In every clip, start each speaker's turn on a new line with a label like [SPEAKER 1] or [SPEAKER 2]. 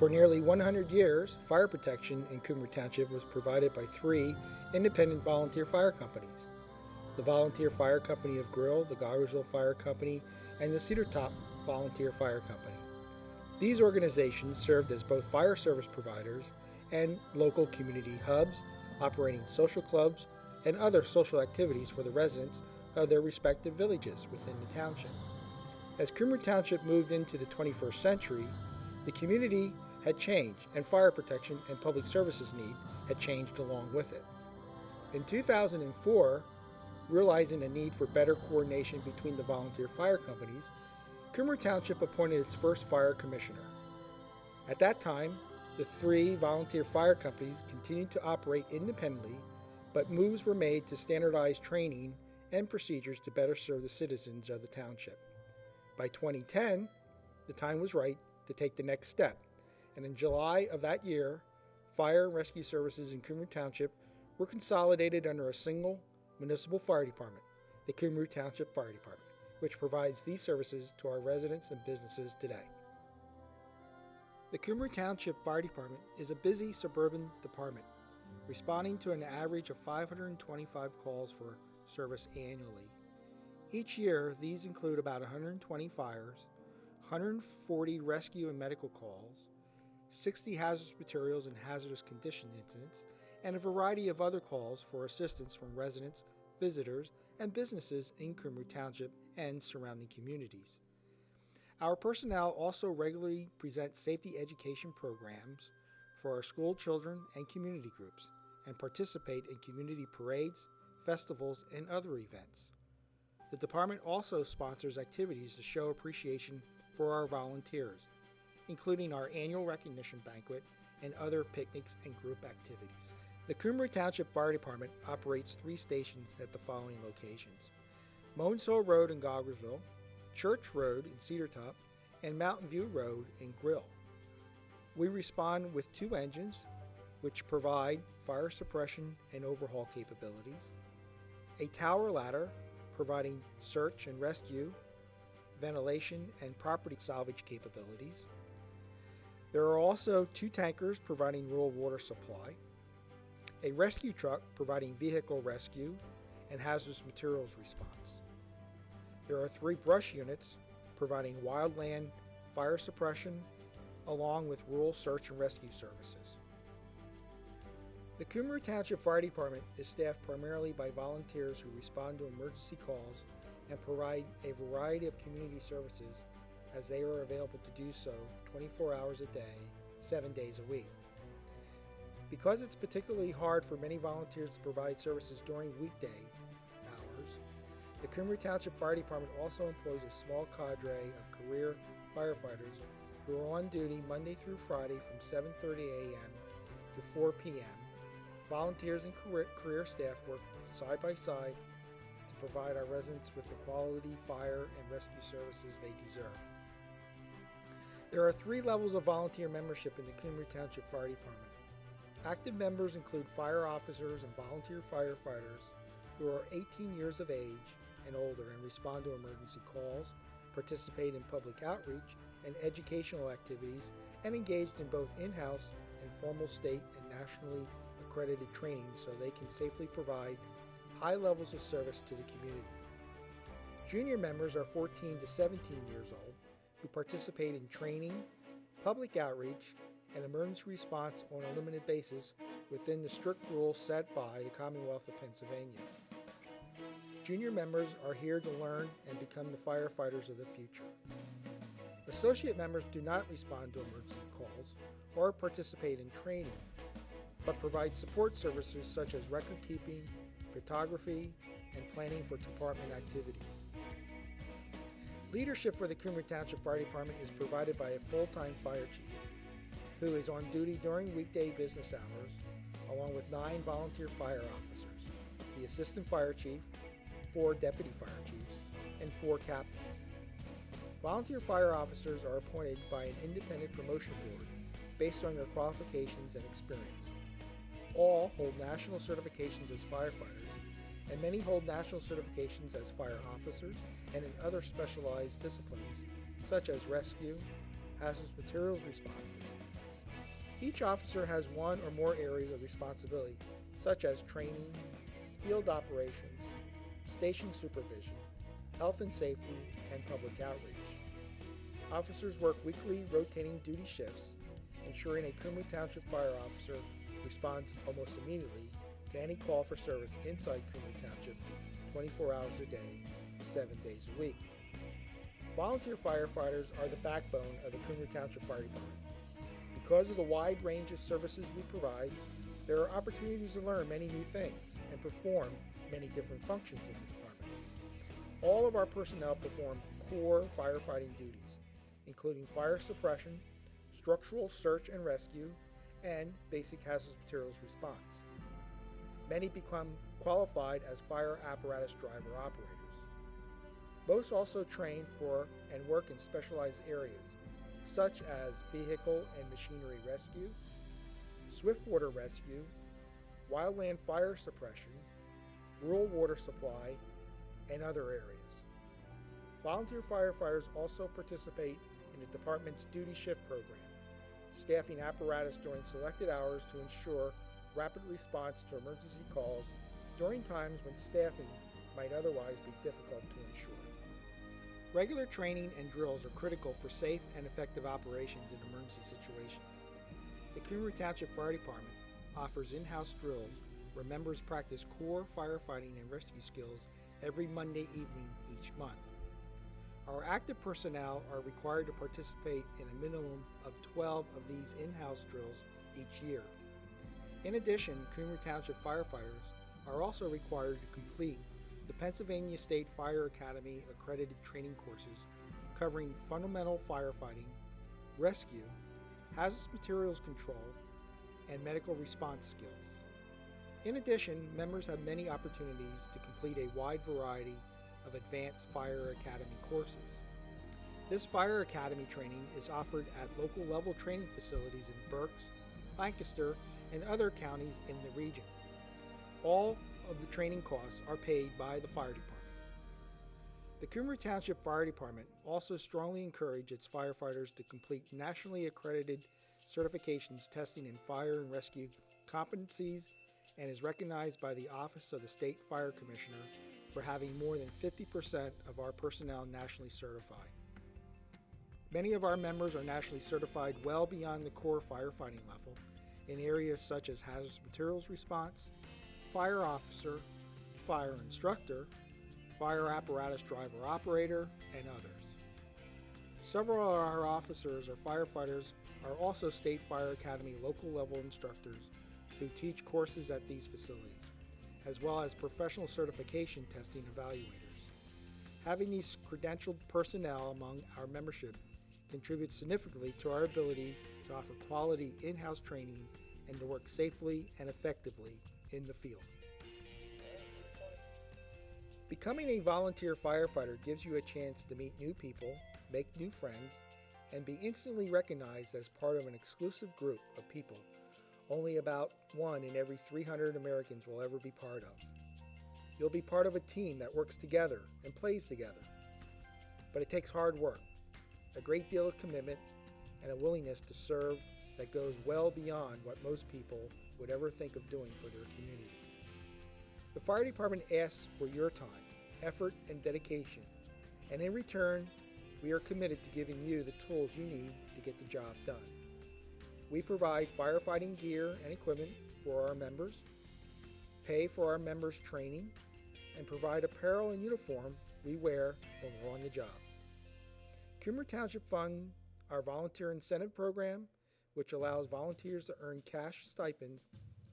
[SPEAKER 1] For nearly 100 years, fire protection in Cumru Township was provided by three independent volunteer fire companies: the Volunteer Fire Company of Grill, the Gogersville Fire Company, and the Cedar Top Volunteer Fire Company. These organizations served as both fire service providers and local community hubs, operating social clubs and other social activities for the residents of their respective villages within the township. As Cumru Township moved into the 21st century, the community had changed, and fire protection and public services need had changed along with it. In 2004, realizing a need for better coordination between the volunteer fire companies, Cumru Township appointed its first fire commissioner. At that time, the three volunteer fire companies continued to operate independently, but moves were made to standardize training and procedures to better serve the citizens of the township. By 2010, the time was right to take the next step, and in July of that year, fire and rescue services in Cumru Township were consolidated under a single municipal fire department, the Cumru Township Fire Department, which provides these services to our residents and businesses today. The Cumru Township Fire Department is a busy suburban department, responding to an average of 525 calls for service annually. Each year, these include about 120 fires, 140 rescue and medical calls, 60 hazardous materials and hazardous condition incidents, and a variety of other calls for assistance from residents, visitors, and businesses in Cumru Township and surrounding communities. Our personnel also regularly present safety education programs for our school children and community groups, and participate in community parades, festivals, and other events. The department also sponsors activities to show appreciation for our volunteers, including our annual recognition banquet and other picnics and group activities. The Cumru Township Fire Department operates 3 stations at the following locations: Moens Hill Road in Gogersville, Church Road in Cedar Top, and Mountain View Road in Grill. We respond with 2 engines, which provide fire suppression and overhaul capabilities, a tower ladder providing search and rescue, ventilation, and property salvage capabilities. There are also 2 tankers providing rural water supply, a rescue truck providing vehicle rescue and hazardous materials response. There are 3 brush units providing wildland fire suppression along with rural search and rescue services. The Cumru Township Fire Department is staffed primarily by volunteers who respond to emergency calls and provide a variety of community services as they are available to do so 24 hours a day, 7 days a week. Because it's particularly hard for many volunteers to provide services during weekday hours, the Cumru Township Fire Department also employs a small cadre of career firefighters who are on duty Monday through Friday from 7:30 a.m. to 4 p.m. Volunteers and career staff work side by side to provide our residents with the quality fire and rescue services they deserve. There are 3 levels of volunteer membership in the Cumru Township Fire Department. Active members include fire officers and volunteer firefighters who are 18 years of age and older and respond to emergency calls, participate in public outreach and educational activities, and engaged in both in-house and formal state and nationally accredited training so they can safely provide high levels of service to the community. Junior members are 14 to 17 years old who participate in training, public outreach, and emergency response on a limited basis within the strict rules set by the Commonwealth of Pennsylvania. Junior members are here to learn and become the firefighters of the future. Associate members do not respond to emergency calls or participate in training, but provide support services such as record keeping, photography, and planning for department activities. Leadership for the Cumru Township Fire Department is provided by a full-time fire chief, who is on duty during weekday business hours, along with 9 volunteer fire officers, the assistant fire chief, 4 deputy fire chiefs, and 4 captains. Volunteer fire officers are appointed by an independent promotion board based on their qualifications and experience. All hold national certifications as firefighters, and many hold national certifications as fire officers and in other specialized disciplines such as rescue, hazardous materials responses, Each officer has one or more areas of responsibility, such as training, field operations, station supervision, health and safety, and public outreach. Officers work weekly rotating duty shifts, ensuring a Cumru Township fire officer responds almost immediately to any call for service inside Cumru Township 24 hours a day, 7 days a week. Volunteer firefighters are the backbone of the Cumru Township Fire Department. Because of the wide range of services we provide, there are opportunities to learn many new things and perform many different functions in the department. All of our personnel perform core firefighting duties, including fire suppression, structural search and rescue, and basic hazardous materials response. Many become qualified as fire apparatus driver operators. Most also train for and work in specialized areas, such as vehicle and machinery rescue, swiftwater rescue, wildland fire suppression, rural water supply, and other areas. Volunteer firefighters also participate in the department's duty shift program, staffing apparatus during selected hours to ensure rapid response to emergency calls during times when staffing might otherwise be difficult to ensure. Regular training and drills are critical for safe and effective operations in emergency situations. The Cumru Township Fire Department offers in-house drills where members practice core firefighting and rescue skills every Monday evening each month. Our active personnel are required to participate in a minimum of 12 of these in-house drills each year. In addition, Cumru Township firefighters are also required to complete the Pennsylvania State Fire Academy accredited training courses covering fundamental firefighting, rescue, hazardous materials control, and medical response skills. In addition, members have many opportunities to complete a wide variety of advanced Fire Academy courses. This Fire Academy training is offered at local level training facilities in Berks, Lancaster, and other counties in the region. All of the training costs are paid by the fire department. The Cumru Township Fire Department also strongly encourages its firefighters to complete nationally accredited certifications testing in fire and rescue competencies and is recognized by the Office of the State Fire Commissioner for having more than 50% of our personnel nationally certified. Many of our members are nationally certified well beyond the core firefighting level in areas such as hazardous materials response, fire officer, fire instructor, fire apparatus driver operator, and others. Several of our officers or firefighters are also State Fire Academy local level instructors who teach courses at these facilities, as well as professional certification testing evaluators. Having these credentialed personnel among our membership contributes significantly to our ability to offer quality in-house training and to work safely and effectively in the field. Becoming a volunteer firefighter gives you a chance to meet new people, make new friends, and be instantly recognized as part of an exclusive group of people only about 1 in every 300 Americans will ever be part of. You'll be part of a team that works together and plays together. But it takes hard work, a great deal of commitment, and a willingness to serve that goes well beyond what most people would ever think of doing for their community. The fire department asks for your time, effort, and dedication, and in return, we are committed to giving you the tools you need to get the job done. We provide firefighting gear and equipment for our members, pay for our members' training, and provide apparel and uniform we wear when we're on the job. Cumru Township funds our volunteer incentive program, which allows volunteers to earn cash stipends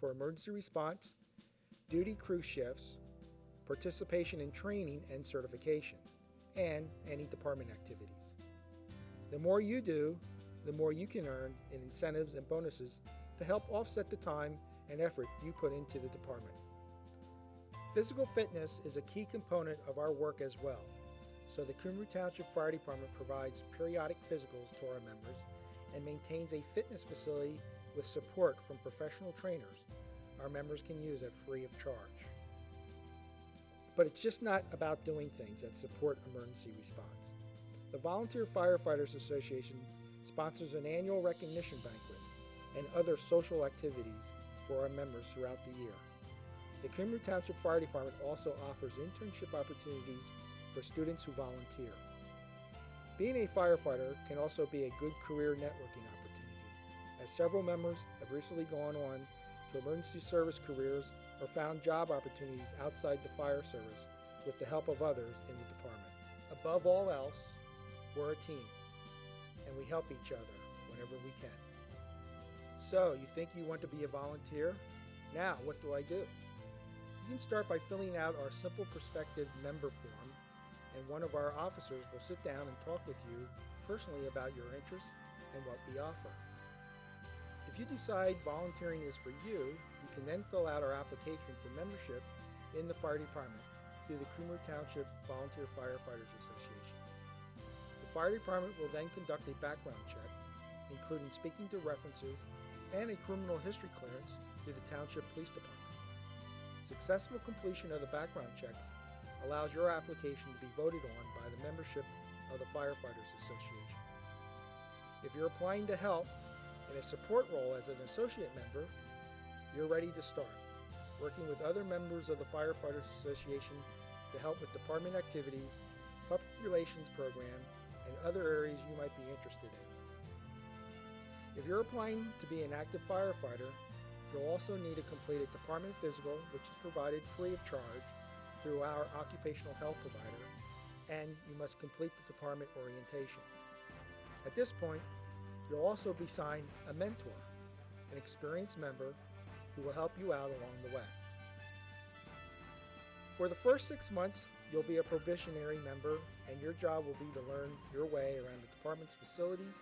[SPEAKER 1] for emergency response, duty crew shifts, participation in training and certification, and any department activities. The more you do, the more you can earn in incentives and bonuses to help offset the time and effort you put into the department. Physical fitness is a key component of our work as well, so the Cumru Township Fire Department provides periodic physicals to our members and maintains a fitness facility with support from professional trainers our members can use at free of charge. But it's just not about doing things that support emergency response. The Volunteer Firefighters Association sponsors an annual recognition banquet and other social activities for our members throughout the year. The Cumru Township Fire Department also offers internship opportunities for students who volunteer. Being a firefighter can also be a good career networking opportunity, as several members have recently gone on to emergency service careers or found job opportunities outside the fire service with the help of others in the department. Above all else, we're a team, and we help each other whenever we can. So, you think you want to be a volunteer? Now, what do I do? You can start by filling out our Simple Perspective member form, and one of our officers will sit down and talk with you personally about your interests and what we offer. If you decide volunteering is for you, you can then fill out our application for membership in the fire department through the Cumru Township Volunteer Firefighters Association. The fire department will then conduct a background check, including speaking to references and a criminal history clearance through the Township Police Department. Successful completion of the background checks allows your application to be voted on by the membership of the Firefighters Association. If you're applying to help in a support role as an associate member, you're ready to start, working with other members of the Firefighters Association to help with department activities, public relations program, and other areas you might be interested in. If you're applying to be an active firefighter, you'll also need to complete a department physical, which is provided free of charge through our occupational health provider, and you must complete the department orientation. At this point, you'll also be assigned a mentor, an experienced member who will help you out along the way. For the first 6 months, you'll be a probationary member, and your job will be to learn your way around the department's facilities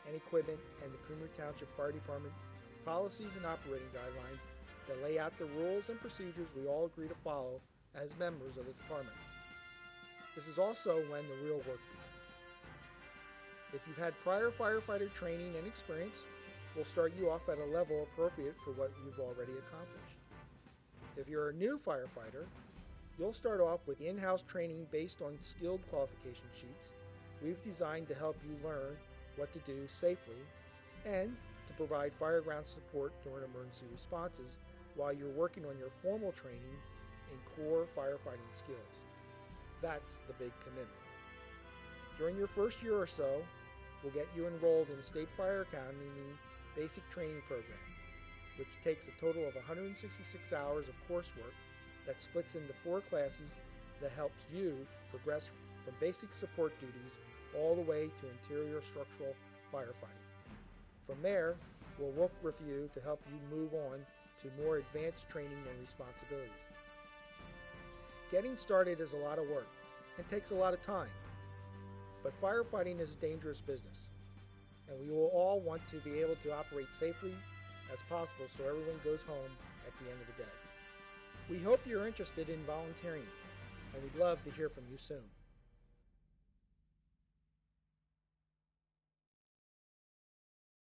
[SPEAKER 1] and equipment and the Cumru Township Fire Department policies and operating guidelines that lay out the rules and procedures we all agree to follow as members of the department. This is also when the real work begins. If you've had prior firefighter training and experience, we'll start you off at a level appropriate for what you've already accomplished. If you're a new firefighter, you'll start off with in-house training based on skilled qualification sheets we've designed to help you learn what to do safely and to provide fireground support during emergency responses while you're working on your formal training in core firefighting skills. That's the big commitment. During your first year or so, we'll get you enrolled in the State Fire Academy Basic Training Program, which takes a total of 166 hours of coursework that splits into 4 classes that helps you progress from basic support duties all the way to interior structural firefighting. From there, we'll work with you to help you move on to more advanced training and responsibilities. Getting started is a lot of work and takes a lot of time, but firefighting is a dangerous business, and we will all want to be able to operate safely as possible so everyone goes home at the end of the day. We hope you're interested in volunteering, and we'd love to hear from you soon.